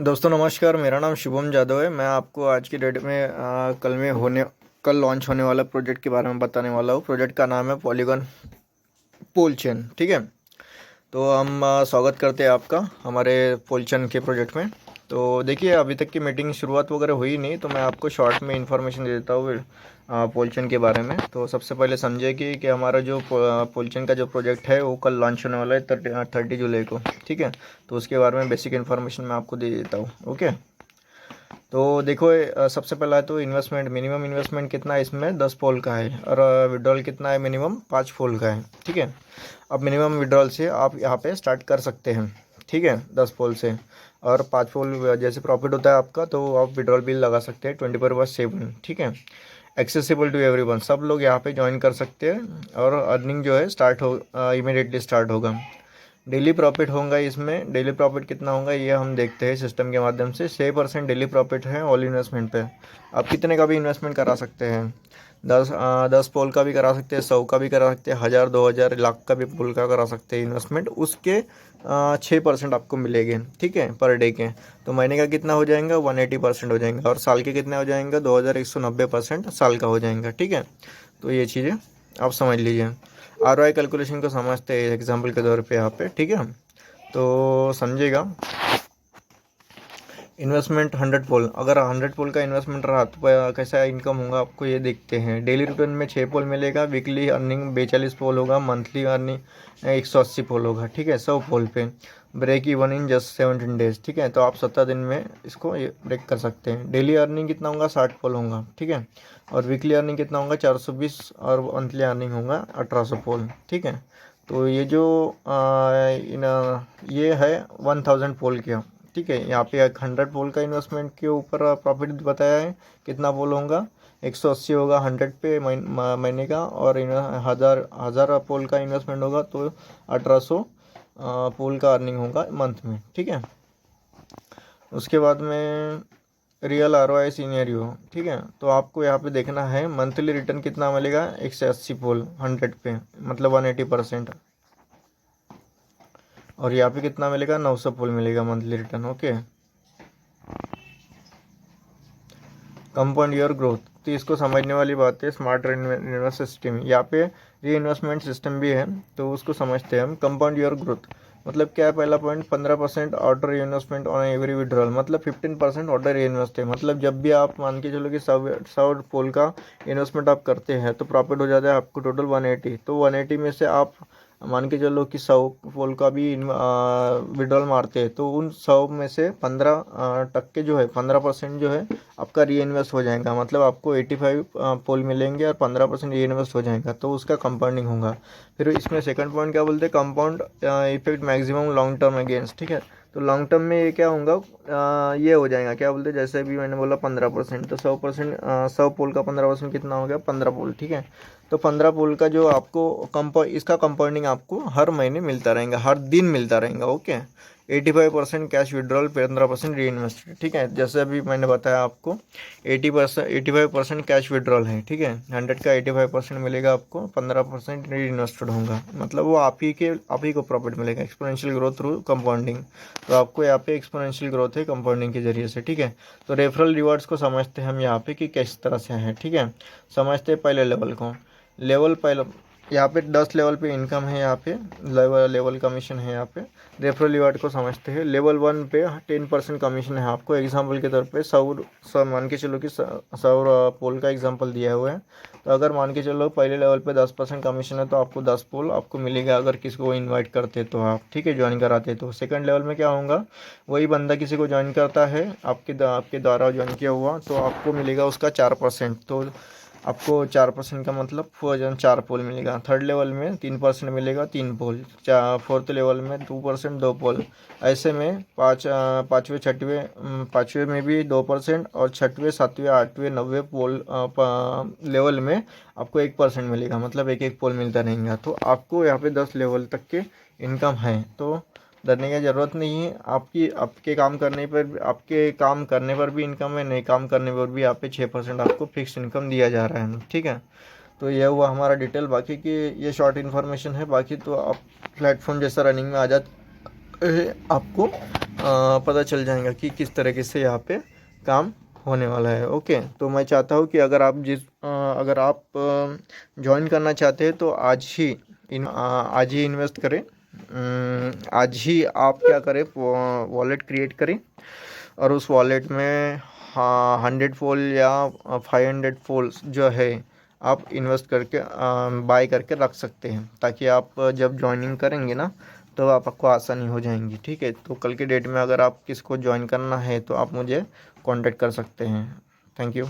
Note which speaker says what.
Speaker 1: दोस्तों नमस्कार। मेरा नाम शुभम जादव है। मैं आपको आज की डेट में कल लॉन्च होने वाला प्रोजेक्ट के बारे में बताने वाला हूँ। प्रोजेक्ट का नाम है पॉलीगॉन पोल चेन। ठीक है, तो हम स्वागत करते हैं आपका हमारे पोल चेन के प्रोजेक्ट में। तो देखिए, अभी तक की मीटिंग शुरुआत वगैरह हुई नहीं, तो मैं आपको शॉर्ट में इन्फॉर्मेशन दे देता हूँ पोल चेन के बारे में। तो सबसे पहले समझे कि हमारा जो पोल चेन का जो प्रोजेक्ट है वो कल लॉन्च होने वाला है 30 जुलाई को। ठीक है, तो उसके बारे में बेसिक इन्फॉर्मेशन मैं आपको दे देता हूँ। ओके, तो देखो सबसे पहला तो इन्वेस्टमेंट, मिनिमम इन्वेस्टमेंट कितना है इसमें 10 पोल का है, और विड्रॉल कितना है मिनिमम 5 पोल का है। ठीक है, अब मिनिमम विड्रॉल से आप यहाँ पे स्टार्ट कर सकते हैं। ठीक है, 10 पोल से, और 5 पोल जैसे प्रॉफिट होता है आपका, तो आप विड्रॉल बिल लगा सकते हैं 24/7। ठीक है, एक्सेसिबल टू एवरीवन, सब लोग यहाँ पे ज्वाइन कर सकते हैं, और अर्निंग जो है स्टार्ट हो इमीडिएटली स्टार्ट होगा। डेली प्रॉफिट होगा इसमें। डेली प्रॉफिट कितना होगा ये हम देखते हैं सिस्टम के माध्यम से। 6% डेली प्रॉफिट है ऑल इन्वेस्टमेंट पे। आप कितने का भी इन्वेस्टमेंट करा सकते हैं। 10 पोल का भी करा सकते हैं, 100 का भी करा सकते हैं, 1000, 2000, लाख का भी पोल का करा सकते हैं इन्वेस्टमेंट। उसके 6% आपको मिलेंगे। ठीक है, पर डे के। तो महीने का कितना हो जाएगा 180% हो जाएगा, और साल के कितने हो जाएंगे 2190% साल का हो जाएगा। ठीक है, तो ये चीज़ें आप समझ लीजिए। ROI कैलकुलेशन को समझते हैं एग्जाम्पल के तौर पे यहाँ पे। ठीक है, तो समझिएगा। इन्वेस्टमेंट 100 पोल, अगर 100 पोल का इन्वेस्टमेंट रहा तो कैसा इनकम होगा आपको ये देखते हैं। डेली रिटर्न में 6 पोल मिलेगा, वीकली अर्निंग 42 पोल होगा, मंथली अर्निंग 180 पोल होगा। ठीक है, 100 पोल पे break even in just 17 days. ठीक है, तो आप 17 दिन में इसको ये ब्रेक कर सकते हैं। डेली अर्निंग कितना होगा 60 पोल होगा। ठीक है, और वीकली अर्निंग कितना होगा 420, और मंथली अर्निंग होगा 1800 पोल। ठीक है, तो ये जो ये है 1000 पोल का। ठीक है, यहाँ पे 100 पोल का इन्वेस्टमेंट के ऊपर प्रॉफिट बताया है। कितना पोल होगा 180 होगा 100 पे महीने का, और हज़ार पोल का इन्वेस्टमेंट होगा तो 1800 पोल का अर्निंग होगा मंथ में। ठीक है, उसके बाद में रियल ROI सीनियरियो। ठीक है, तो आपको यहाँ पे देखना है मंथली रिटर्न कितना मिलेगा 180 पोल 100 पे, मतलब 180%। और यहाँ पे कितना मिलेगा 900 पोल मिलेगा monthly return. Okay, compound your growth, तो इसको समझने वाली बात है स्मार्ट इन्वेस्ट सिस्टम। यहाँ पे री इन्वेस्टमेंट सिस्टम भी है, तो उसको समझते हैं हम। कंपाउंड योर ग्रोथ मतलब क्या है। पहला point 15% order investment on every withdrawal, मतलब 15% ऑर्डर इन्वेस्ट है। मतलब जब भी आप मान के चलो कि 100 पोल का इन्वेस्टमेंट आप करते हैं तो प्रॉफिट हो जाता है आपको टोटल 180। तो 180 में से आप मान के चलो कि 100 पोल का भी विड्रॉल मारते हैं, तो उन 100 में से 15% जो है 15% जो है आपका री इन्वेस्ट हो जाएगा। मतलब आपको 85 पोल मिलेंगे, और 15% री इन्वेस्ट हो जाएगा, तो उसका कंपाउंडिंग होगा। फिर इसमें सेकंड पॉइंट क्या बोलते हैं, compound effect maximum long term against. ठीक है, तो लॉन्ग टर्म में ये क्या होगा, ये हो जाएगा क्या बोलते हैं, जैसे भी मैंने बोला 15%, तो 100%, 100 पोल का 15% कितना हो गया 15 पोल। ठीक है, तो 15 पोल का जो आपको इसका कंपाउंडिंग आपको हर महीने मिलता रहेगा, हर दिन मिलता रहेगा। ओके, 85% कैश विड्रॉल, 15% री इन्वेस्ट। ठीक है, जैसे अभी मैंने बताया आपको 85% कैश विड्रॉल है। ठीक है, 100 का 85% मिलेगा आपको, 15% री इन्वेस्टेड होगा, मतलब वो आप ही को प्रॉफिट मिलेगा। एक्सपोनेंशियल ग्रोथ थ्रू कंपाउंडिंग, तो आपको यहाँ पे एक्सपोनेंशियल ग्रोथ है कंपाउंडिंग के जरिए से। ठीक है, तो रेफरल रिवार्ड्स को समझते हैं हम यहाँ पे कि किस तरह से है। ठीक है, समझते हैं पहले लेवल को। लेवल पहले यहाँ पे 10 लेवल पे इनकम है, यहाँ पे लेवल कमीशन है। यहाँ पे रेफरल रिवार्ड को समझते हैं। लेवल 1 पे 10% कमीशन है आपको। एग्जांपल के तौर पे 100 मान के चलो कि 100 पोल का एग्जांपल दिया हुआ है, तो अगर मान के चलो पहले लेवल पे 10% कमीशन है, तो आपको 10 पोल आपको मिलेगा अगर किसी को इन्वाइट करते तो आप। ठीक है, ज्वाइन कराते तो। सेकंड लेवल में क्या होगा, वही बंदा किसी को ज्वाइन करता है आपके द्वारा ज्वाइन किया हुआ, तो आपको मिलेगा उसका 4%। तो आपको 4% का मतलब 4 पोल मिलेगा। थर्ड लेवल में 3% मिलेगा 3 पोल। फोर्थ लेवल में 2% 2 पोल। ऐसे में पाँचवें छठवें पाँचवें में भी 2%, और छठवें सातवें आठवें नौवें पोल लेवल में आपको 1% मिलेगा, मतलब एक एक पोल मिलता रहेगा। तो आपको यहाँ पे 10 लेवल तक के इनकम है, तो डरने की ज़रूरत नहीं है। आपके काम करने पर भी इनकम है, नहीं काम करने पर भी यहाँ पे 6% आपको फिक्स इनकम दिया जा रहा है। ठीक है, तो यह हुआ हमारा डिटेल। बाकी की ये शॉर्ट इन्फॉर्मेशन है। बाकी तो आप प्लेटफॉर्म जैसा रनिंग में आ जाते आपको पता चल जाएगा कि किस तरीके से यहाँ पे काम होने वाला है। ओके, तो मैं चाहता हूँ कि अगर आप ज्वाइन करना चाहते हैं तो आज ही इन्वेस्ट करें। आज ही आप क्या करें, वॉलेट क्रिएट करें और उस वॉलेट में हाँ 100 फोल या 500 फोल्स जो है आप इन्वेस्ट करके बाय करके रख सकते हैं, ताकि आप जब ज्वाइनिंग करेंगे ना तो आपको आसानी हो जाएंगी। ठीक है, तो कल के डेट में अगर आप किसको ज्वाइन करना है तो आप मुझे कांटेक्ट कर सकते हैं। Thank you.